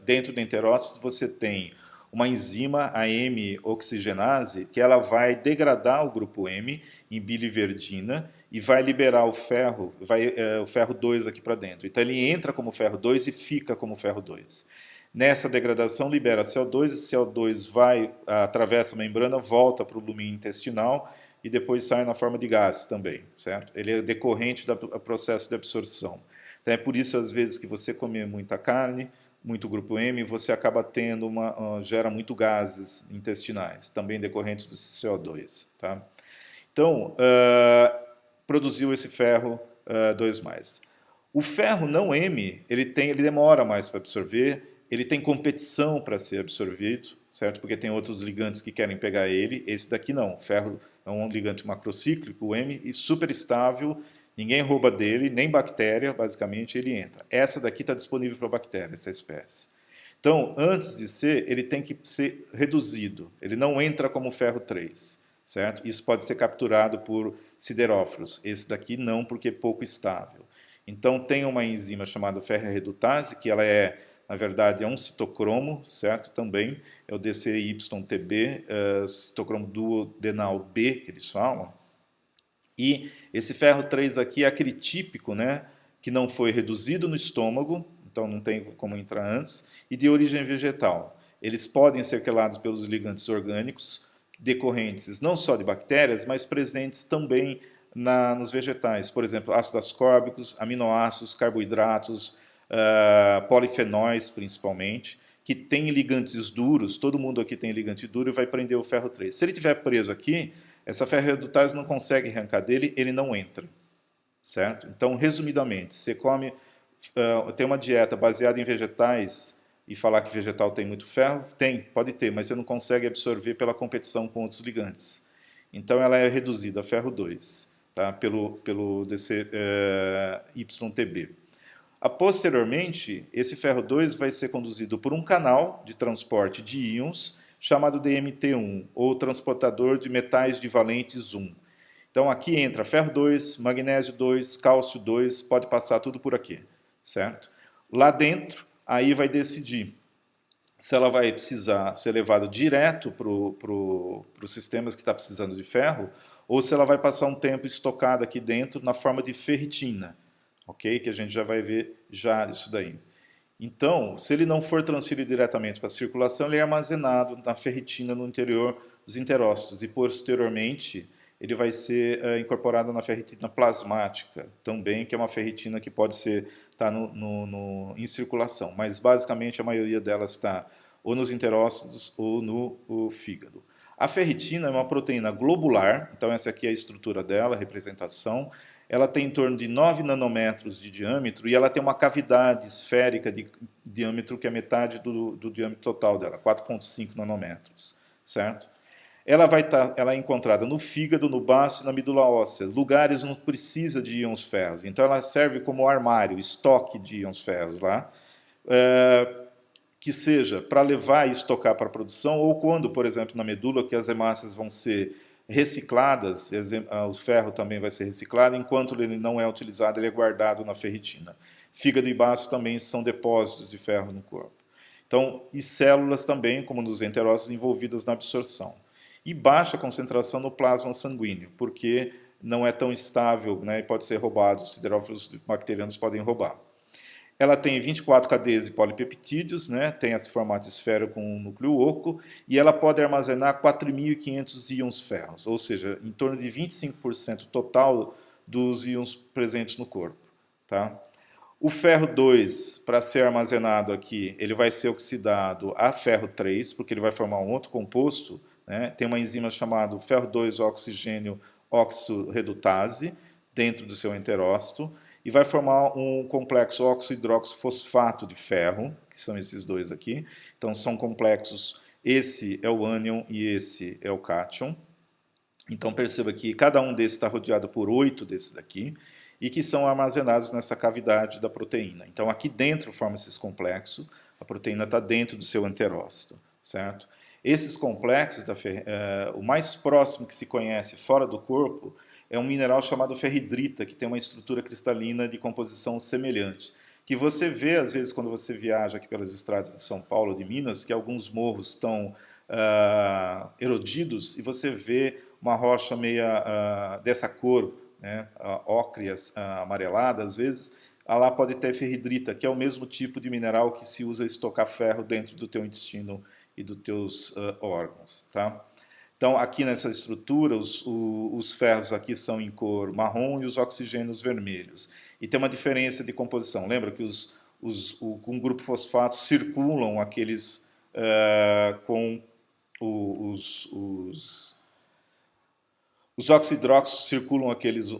dentro do enterócito você tem uma enzima, a M-oxigenase, que ela vai degradar o grupo M em biliverdina e vai liberar o ferro, o ferro 2 aqui para dentro. Então ele entra como ferro 2 e fica como ferro 2. Nessa degradação libera CO2, e CO2 atravessa a membrana, volta para o lumen intestinal e depois sai na forma de gás também, certo? Ele é decorrente do processo de absorção. Então é por isso, às vezes, que você comer muita carne, muito grupo M, você acaba tendo gera muito gases intestinais, também decorrentes do CO2. Tá? Então, produziu esse ferro 2+. O ferro não M, ele demora mais para absorver, ele tem competição para ser absorvido, certo? Porque tem outros ligantes que querem pegar ele, esse daqui não. O ferro é um ligante macrocíclico, o M, e super estável, ninguém rouba dele, nem bactéria, basicamente, ele entra. Essa daqui está disponível para bactéria, essa espécie. Então, antes de ser, ele tem que ser reduzido. Ele não entra como ferro 3, certo? Isso pode ser capturado por sideróforos. Esse daqui não, porque é pouco estável. Então, tem uma enzima chamada ferroredutase, que ela na verdade, é um citocromo, certo? Também é o DCYTB, citocromo duodenal B, que eles falam. E esse ferro 3 aqui é aquele típico, né, que não foi reduzido no estômago, então não tem como entrar antes, e de origem vegetal. Eles podem ser quelados pelos ligantes orgânicos, decorrentes não só de bactérias, mas presentes também nos vegetais. Por exemplo, ácidos ascórbicos, aminoácidos, carboidratos, polifenóis, principalmente, que tem ligantes duros, todo mundo aqui tem ligante duro e vai prender o ferro 3. Se ele estiver preso aqui, essa ferroredutase não consegue arrancar dele, ele não entra, certo? Então, resumidamente, você tem uma dieta baseada em vegetais e falar que vegetal tem muito ferro, pode ter, mas você não consegue absorver pela competição com outros ligantes. Então, ela é reduzida a ferro 2, tá? pelo YTB. Posteriormente, esse ferro 2 vai ser conduzido por um canal de transporte de íons chamado DMT1, ou transportador de metais divalentes 1. Então aqui entra ferro 2, magnésio 2, cálcio 2, pode passar tudo por aqui, certo? Lá dentro, aí vai decidir se ela vai precisar ser levada direto para os sistemas que está precisando de ferro, ou se ela vai passar um tempo estocada aqui dentro na forma de ferritina, ok? Que a gente já vai ver já isso daí. Então, se ele não for transferido diretamente para a circulação, ele é armazenado na ferritina no interior dos enterócitos e, posteriormente, ele vai ser incorporado na ferritina plasmática também, que é uma ferritina que pode estar em circulação, mas basicamente a maioria delas está ou nos enterócitos ou no fígado. A ferritina é uma proteína globular, então essa aqui é a estrutura dela, a representação. Ela tem em torno de 9 nanômetros de diâmetro e ela tem uma cavidade esférica de diâmetro que é metade do diâmetro total dela, 4,5 nanômetros, certo? Ela é encontrada no fígado, no baço e na medula óssea, lugares onde precisa de íons ferros. Então ela serve como armário, estoque de íons ferros lá, que seja para levar e estocar para a produção, ou quando, por exemplo, na medula, que as hemácias vão ser recicladas, o ferro também vai ser reciclado, enquanto ele não é utilizado, ele é guardado na ferritina. Fígado e baço também são depósitos de ferro no corpo. Então, e células também, como nos enterócitos, envolvidas na absorção. E baixa concentração no plasma sanguíneo, porque não é tão estável, né, e pode ser roubado, os siderófilos bacterianos podem roubar. Ela tem 24 cadeias de polipeptídeos, né? Tem esse formato esférico com um núcleo oco, e ela pode armazenar 4.500 íons ferros, ou seja, em torno de 25% total dos íons presentes no corpo. Tá? O ferro 2, para ser armazenado aqui, ele vai ser oxidado a ferro 3, porque ele vai formar um outro composto, né? Tem uma enzima chamada ferro 2 oxigênio oxorredutase dentro do seu enterócito, e vai formar um complexo oxo-hidroxofosfato de ferro, que são esses dois aqui. Então, são complexos, esse é o ânion e esse é o cátion. Então, perceba que cada um desses está rodeado por 8 desses aqui. e que são armazenados nessa cavidade da proteína. Então aqui dentro forma esses complexos, a proteína está dentro do seu enterócito, certo? Esses complexos, o mais próximo que se conhece fora do corpo é um mineral chamado ferridrita, que tem uma estrutura cristalina de composição semelhante, que você vê às vezes quando você viaja aqui pelas estradas de São Paulo, de Minas, que alguns morros estão erodidos e você vê uma rocha meia dessa cor, né, ócreas, amarelada às vezes, lá pode ter ferridrita, que é o mesmo tipo de mineral que se usa a estocar ferro dentro do teu intestino e dos teus órgãos, tá? Então, aqui nessa estrutura, os ferros aqui são em cor marrom e os oxigênios vermelhos. E tem uma diferença de composição. Lembra que com o grupo fosfato circulam aqueles com os oxidróxidos circulam aqueles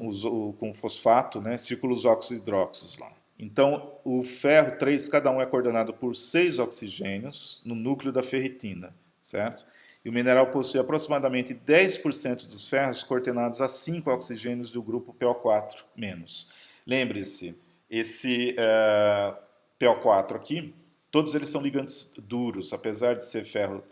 com fosfato, né? Circulam os oxidróxidos lá. Então, o ferro 3, cada um é coordenado por 6 oxigênios no núcleo da ferritina, certo? E o mineral possui aproximadamente 10% dos ferros coordenados a 5 oxigênios do grupo PO4-. Lembre-se, esse PO4 aqui, todos eles são ligantes duros, apesar de ser ferro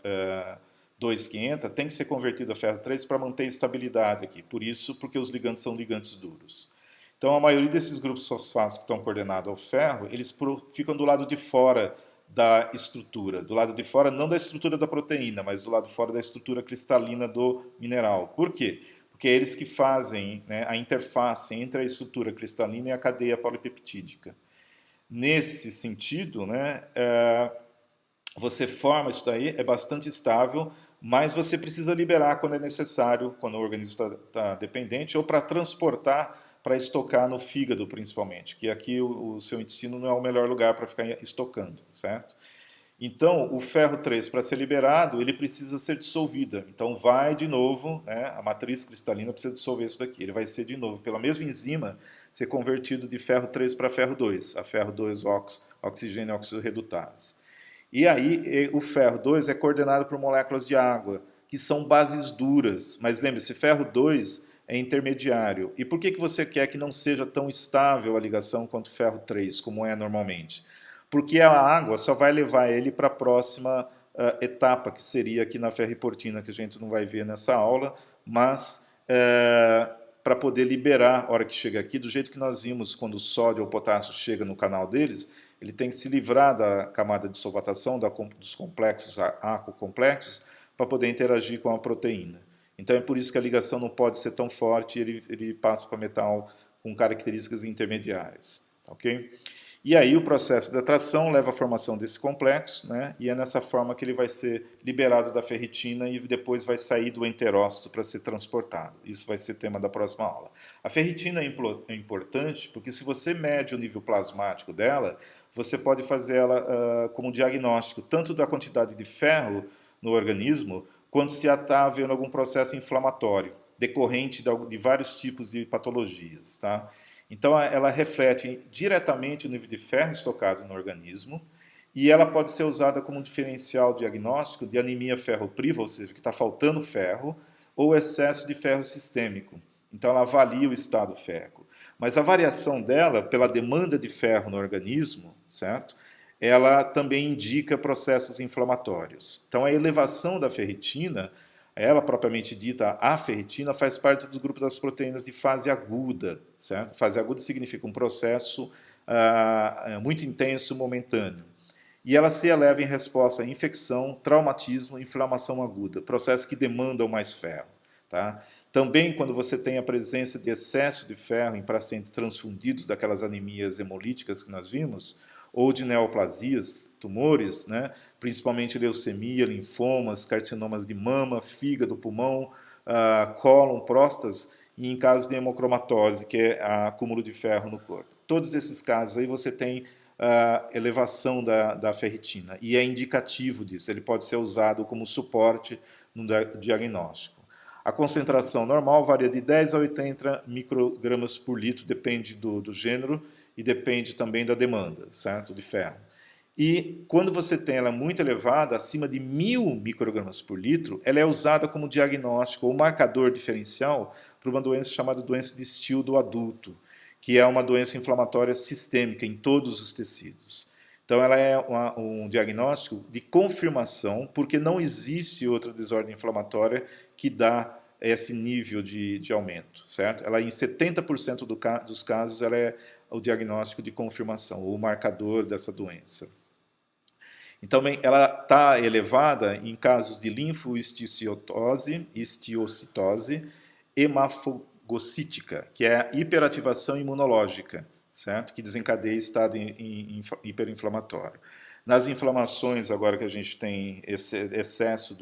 2 que entra, tem que ser convertido a ferro 3 para manter a estabilidade aqui. Por isso, porque os ligantes são ligantes duros. Então, a maioria desses grupos fosfatos que estão coordenados ao ferro, eles ficam do lado de fora da estrutura. Do lado de fora, não da estrutura da proteína, mas do lado de fora da estrutura cristalina do mineral. Por quê? Porque é eles que fazem, né, a interface entre a estrutura cristalina e a cadeia polipeptídica. Nesse sentido, né, você forma isso daí, é bastante estável, mas você precisa liberar quando é necessário, quando o organismo está dependente, ou para transportar, para estocar no fígado, principalmente, que aqui o seu intestino não é o melhor lugar para ficar estocando, certo? Então, o ferro 3, para ser liberado, ele precisa ser dissolvido. Então, vai de novo, né, a matriz cristalina precisa dissolver isso daqui. Ele vai ser, de novo, pela mesma enzima, ser convertido de ferro 3 para ferro 2, a ferro 2 oxigênio oxidorredutase. E aí, o ferro 2 é coordenado por moléculas de água, que são bases duras. Mas lembre-se, ferro 2 é intermediário. E por que você quer que não seja tão estável a ligação quanto ferro 3, como é normalmente? Porque a água só vai levar ele para a próxima etapa, que seria aqui na ferriportina, que a gente não vai ver nessa aula, mas para poder liberar, a hora que chega aqui, do jeito que nós vimos quando o sódio ou o potássio chega no canal deles, ele tem que se livrar da camada de solvatação, dos complexos aquocomplexos, para poder interagir com a proteína. Então é por isso que a ligação não pode ser tão forte e ele passa para metal com características intermediárias. Ok? E aí o processo de atração leva à formação desse complexo, né? E é nessa forma que ele vai ser liberado da ferritina e depois vai sair do enterócito para ser transportado. Isso vai ser tema da próxima aula. A ferritina é importante porque se você mede o nível plasmático dela, você pode fazer ela como diagnóstico, tanto da quantidade de ferro no organismo, quanto se está havendo algum processo inflamatório, decorrente de vários tipos de patologias, tá? Então, ela reflete diretamente o nível de ferro estocado no organismo e ela pode ser usada como um diferencial diagnóstico de anemia ferropriva, ou seja, que está faltando ferro, ou excesso de ferro sistêmico. Então, ela avalia o estado férrico. Mas a variação dela, pela demanda de ferro no organismo, certo? Ela também indica processos inflamatórios. Então, a elevação da ferritina, ela propriamente dita, a ferritina, faz parte do grupo das proteínas de fase aguda, certo? Fase aguda significa um processo muito intenso, momentâneo. E ela se eleva em resposta a infecção, traumatismo, inflamação aguda, processos que demandam mais ferro, tá? Também, quando você tem a presença de excesso de ferro em pacientes transfundidos, daquelas anemias hemolíticas que nós vimos, ou de neoplasias, tumores, né? Principalmente leucemia, linfomas, carcinomas de mama, fígado, pulmão, cólon, próstatas, e em caso de hemocromatose, que é acúmulo de ferro no corpo. Todos esses casos aí você tem elevação da ferritina, e é indicativo disso, ele pode ser usado como suporte no diagnóstico. A concentração normal varia de 10 a 80 microgramas por litro, depende do gênero e depende também da demanda, certo? De ferro. E quando você tem ela muito elevada, acima de 1000 microgramas por litro, ela é usada como diagnóstico ou marcador diferencial para uma doença chamada doença de Still do adulto, que é uma doença inflamatória sistêmica em todos os tecidos. Então, ela é um diagnóstico de confirmação, porque não existe outra desordem inflamatória que dá esse nível de aumento, certo? Ela, em 70% dos casos, ela é o diagnóstico de confirmação, o marcador dessa doença. Então, ela está elevada em casos de linfohistiocytose, hemafagocítica, que é a hiperativação imunológica, certo? Que desencadeia estado hiperinflamatório. Nas inflamações, agora que a gente tem esse excesso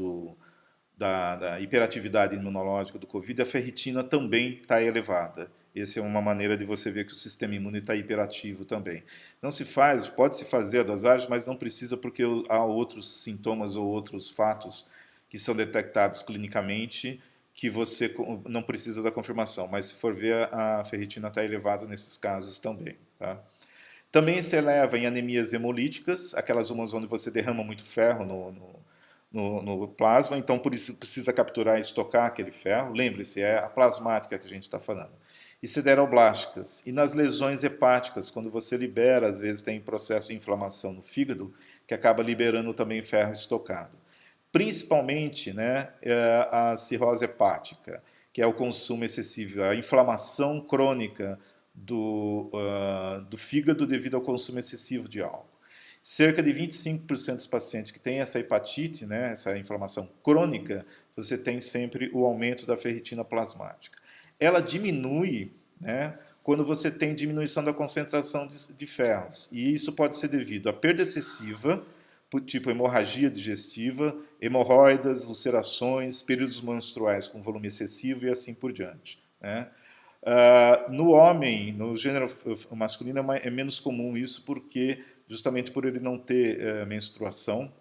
da hiperatividade imunológica do Covid, a ferritina também está elevada. Essa é uma maneira de você ver que o sistema imune está hiperativo também. Não se faz, pode-se fazer a dosagem, mas não precisa porque há outros sintomas ou outros fatos que são detectados clinicamente que você não precisa da confirmação, mas se for ver, a ferritina está elevada nesses casos também. Tá? Também se eleva em anemias hemolíticas, aquelas umas onde você derrama muito ferro no plasma, então por isso precisa capturar e estocar aquele ferro. Lembre-se, é a plasmática que a gente está falando. E sideroblásticas. E nas lesões hepáticas, quando você libera, às vezes tem processo de inflamação no fígado, que acaba liberando também ferro estocado. Principalmente, né, a cirrose hepática, que é o consumo excessivo, a inflamação crônica do fígado devido ao consumo excessivo de álcool. Cerca de 25% dos pacientes que têm essa hepatite, né, essa inflamação crônica, você tem sempre o aumento da ferritina plasmática. Ela diminui, né, quando você tem diminuição da concentração de ferros. E isso pode ser devido à perda excessiva, tipo hemorragia digestiva, hemorroidas, ulcerações, períodos menstruais com volume excessivo e assim por diante. Né? No homem, no gênero masculino, é menos comum isso, porque justamente por ele não ter menstruação,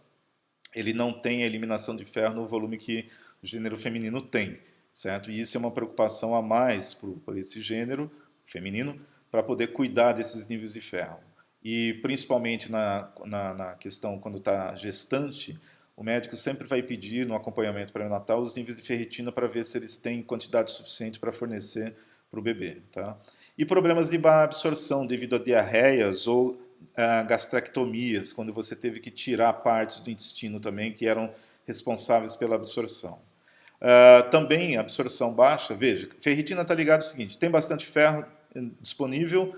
ele não tem a eliminação de ferro no volume que o gênero feminino tem, certo? E isso é uma preocupação a mais por esse gênero feminino, para poder cuidar desses níveis de ferro. E principalmente na questão quando está gestante, o médico sempre vai pedir no acompanhamento pré-natal os níveis de ferritina para ver se eles têm quantidade suficiente para fornecer para o bebê. Tá? E problemas de má absorção devido a diarreias ou gastrectomias, quando você teve que tirar partes do intestino também que eram responsáveis pela absorção. Também absorção baixa, veja, ferritina está ligado ao seguinte, tem bastante ferro disponível,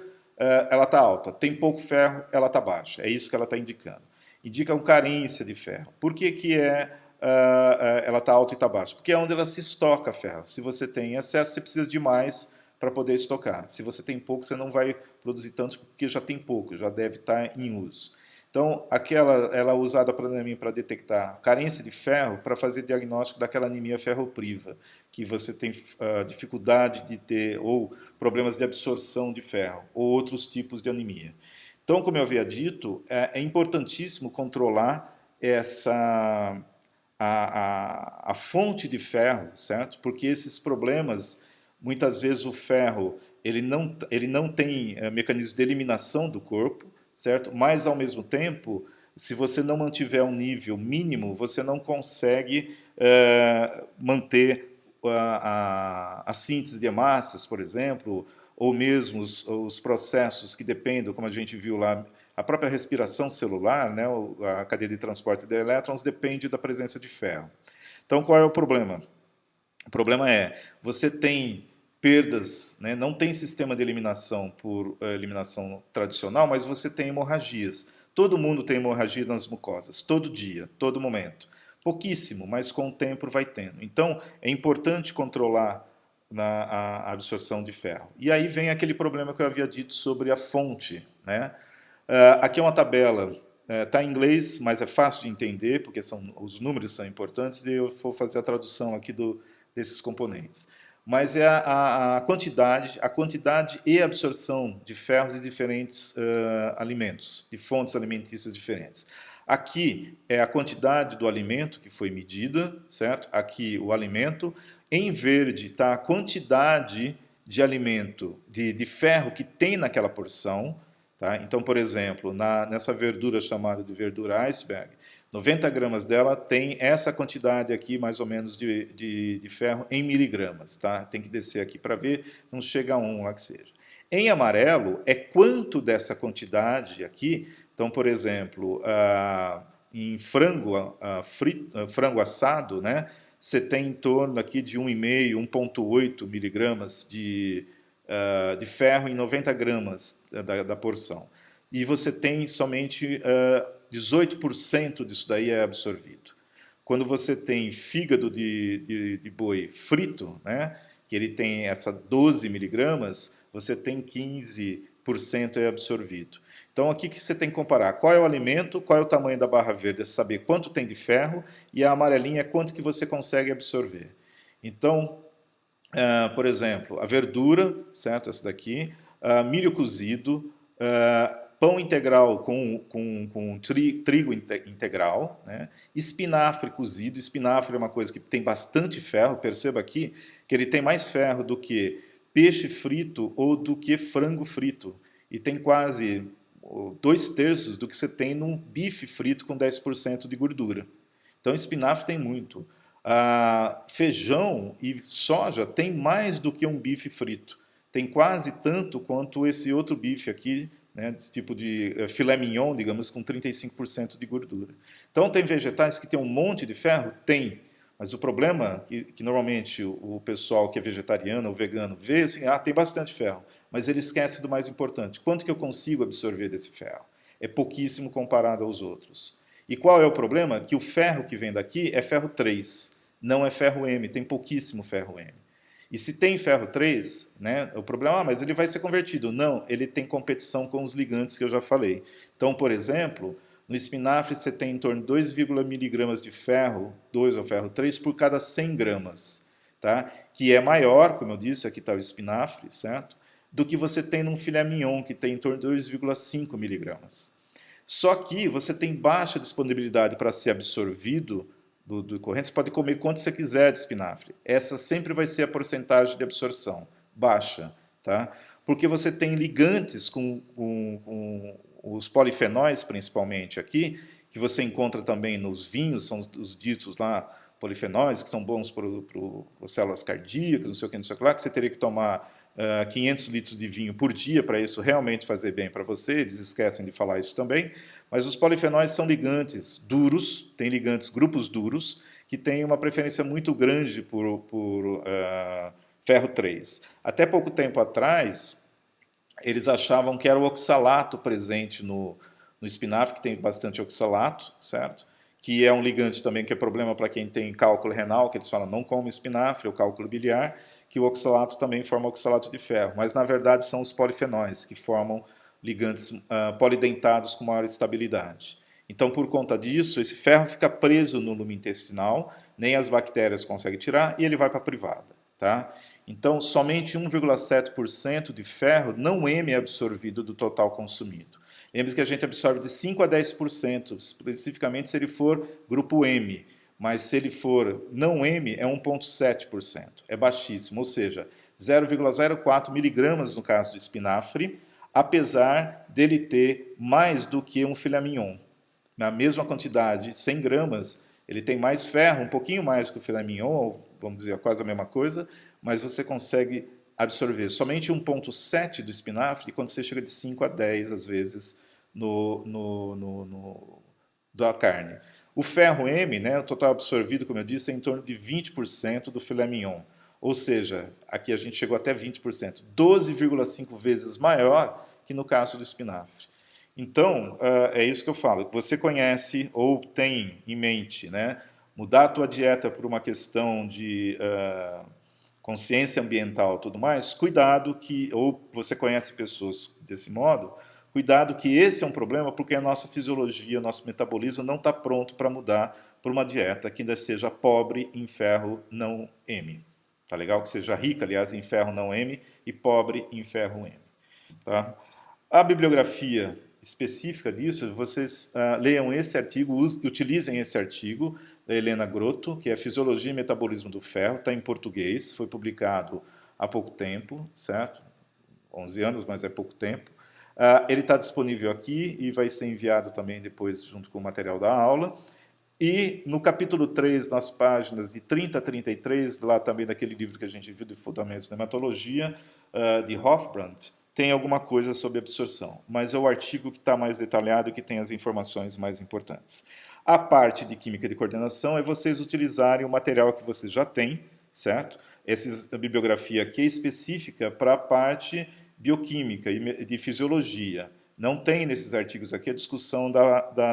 ela está alta, tem pouco ferro, ela está baixa, é isso que ela está indicando. Indica uma carência de ferro. Por que ela está alta e está baixa? Porque é onde ela se estoca ferro. Se você tem excesso, você precisa de mais para poder estocar. Se você tem pouco, você não vai produzir tanto porque já tem pouco, já deve estar em uso. Então, ela é usada para detectar carência de ferro para fazer diagnóstico daquela anemia ferropriva, que você tem dificuldade de ter, ou problemas de absorção de ferro, ou outros tipos de anemia. Então, como eu havia dito, é importantíssimo controlar a fonte de ferro, certo? Porque esses problemas, muitas vezes o ferro ele não tem mecanismo de eliminação do corpo, certo? Mas, ao mesmo tempo, se você não mantiver um nível mínimo, você não consegue manter a síntese de hemácias, por exemplo, ou mesmo os processos que dependem, como a gente viu lá, a própria respiração celular, né, a cadeia de transporte de elétrons, depende da presença de ferro. Então, qual é o problema? O problema é, você tem perdas, né, não tem sistema de eliminação por eliminação tradicional, mas você tem hemorragias. Todo mundo tem hemorragia nas mucosas, todo dia, todo momento. Pouquíssimo, mas com o tempo vai tendo. Então, é importante controlar a absorção de ferro. E aí vem aquele problema que eu havia dito sobre a fonte. Né? Aqui é uma tabela, está em inglês, mas é fácil de entender, porque os números são importantes, e eu vou fazer a tradução aqui desses componentes. Mas é a quantidade e absorção de ferro de diferentes alimentos, de fontes alimentícias diferentes. Aqui é a quantidade do alimento que foi medida, certo? Aqui o alimento. Em verde está a quantidade de alimento, de ferro que tem naquela porção. Tá? Então, por exemplo, nessa verdura chamada de verdura iceberg, 90 gramas dela tem essa quantidade aqui, mais ou menos, de ferro em miligramas. Tá? Tem que descer aqui para ver, não chega a 1 lá que seja. Em amarelo é quanto dessa quantidade aqui. Então, por exemplo, em frango, frango assado, né, você tem em torno aqui de 1,5, 1,8 miligramas de ferro em 90 gramas da porção. E você tem somente 18% disso daí é absorvido. Quando você tem fígado de boi frito, né, que ele tem essa 12 miligramas, você tem 15% é absorvido. Então, aqui que você tem que comparar qual é o alimento, qual é o tamanho da barra verde, é saber quanto tem de ferro, e a amarelinha é quanto que você consegue absorver. Então, por exemplo, a verdura, certo? Essa daqui, milho cozido, pão integral com trigo integral, né? Espinafre cozido. Espinafre é uma coisa que tem bastante ferro, perceba aqui que ele tem mais ferro do que peixe frito ou do que frango frito. E tem quase 2/3 do que você tem num bife frito com 10% de gordura. Então, espinafre tem muito. Feijão e soja tem mais do que um bife frito. Tem quase tanto quanto esse outro bife aqui, né, desse tipo de filé mignon, digamos, com 35% de gordura. Então, tem vegetais que tem um monte de ferro? Tem. Mas o problema é que normalmente o pessoal que é vegetariano ou vegano vê assim, tem bastante ferro, mas ele esquece do mais importante. Quanto que eu consigo absorver desse ferro? É pouquíssimo comparado aos outros. E qual é o problema? Que o ferro que vem daqui é ferro 3, não é ferro M, tem pouquíssimo ferro M. E se tem ferro 3, né, o problema mas ele vai ser convertido. Não, ele tem competição com os ligantes que eu já falei. Então, por exemplo, no espinafre você tem em torno de 2,0 miligramas de ferro 2 ou ferro 3 por cada 100 gramas, tá? Que é maior, como eu disse, aqui está o espinafre, certo? Do que você tem num filé mignon, que tem em torno de 2,5 miligramas. Só que você tem baixa disponibilidade para ser absorvido do corrente. Você pode comer quanto você quiser de espinafre. Essa sempre vai ser a porcentagem de absorção, baixa, tá? Porque você tem ligantes com os polifenóis, principalmente aqui, que você encontra também nos vinhos, são os ditos lá polifenóis, que são bons para as células cardíacas, não sei o que lá, que você teria que tomar 500 litros de vinho por dia para isso realmente fazer bem para você, eles esquecem de falar isso também, mas os polifenóis são ligantes duros, tem ligantes grupos duros, que têm uma preferência muito grande por ferro 3. Até pouco tempo atrás, eles achavam que era o oxalato presente no espinafre, que tem bastante oxalato, certo? Que é um ligante também que é problema para quem tem cálculo renal, que eles falam não come espinafre, ou cálculo biliar, que o oxalato também forma oxalato de ferro. Mas, na verdade, são os polifenóis, que formam ligantes polidentados com maior estabilidade. Então, por conta disso, esse ferro fica preso no lume intestinal, nem as bactérias conseguem tirar, e ele vai para a privada, tá? Então, somente 1,7% de ferro não M é absorvido do total consumido. Lembre-se que a gente absorve de 5 a 10%, especificamente se ele for grupo M, mas se ele for não M, é 1,7%. É baixíssimo, ou seja, 0,04 miligramas no caso do espinafre, apesar dele ter mais do que um filé mignon. Na mesma quantidade, 100 gramas, ele tem mais ferro, um pouquinho mais que o filé mignon, ou vamos dizer, quase a mesma coisa, mas você consegue absorver somente 1,7 do espinafre, quando você chega de 5 a 10, às vezes, da carne. O ferro M, né, o total absorvido, como eu disse, é em torno de 20% do filé mignon. Ou seja, aqui a gente chegou até 20%, 12,5 vezes maior que no caso do espinafre. Então, é isso que eu falo. Você conhece ou tem em mente, né, mudar a tua dieta por uma questão de consciência ambiental e tudo mais, cuidado que, ou você conhece pessoas desse modo, cuidado que esse é um problema porque a nossa fisiologia, o nosso metabolismo não está pronto para mudar para uma dieta que ainda seja pobre em ferro não M. Tá legal? Que seja rica, aliás, em ferro não M e pobre em ferro M. Tá? A bibliografia específica disso, vocês leiam esse artigo, utilizem esse artigo da Helena Grotto, que é Fisiologia e Metabolismo do Ferro, está em português, foi publicado há pouco tempo, certo? 11 anos, mas é pouco tempo. Ele está disponível aqui e vai ser enviado também depois junto com o material da aula. E no capítulo 3, nas páginas de 30 a 33, lá também daquele livro que a gente viu de Fundamentos da Hematologia, de Hofbrand, tem alguma coisa sobre absorção, mas é o artigo que está mais detalhado e que tem as informações mais importantes. A parte de química de coordenação é vocês utilizarem o material que vocês já têm, certo? Essa bibliografia aqui é específica para a parte bioquímica e de fisiologia. Não tem nesses artigos aqui a discussão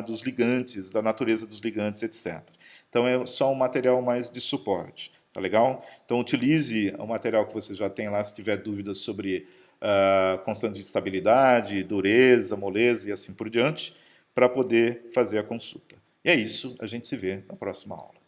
dos ligantes, da natureza dos ligantes, etc. Então é só um material mais de suporte, tá legal? Então utilize o material que você já tem lá se tiver dúvidas sobre constantes de estabilidade, dureza, moleza e assim por diante, para poder fazer a consulta. E é isso, a gente se vê na próxima aula.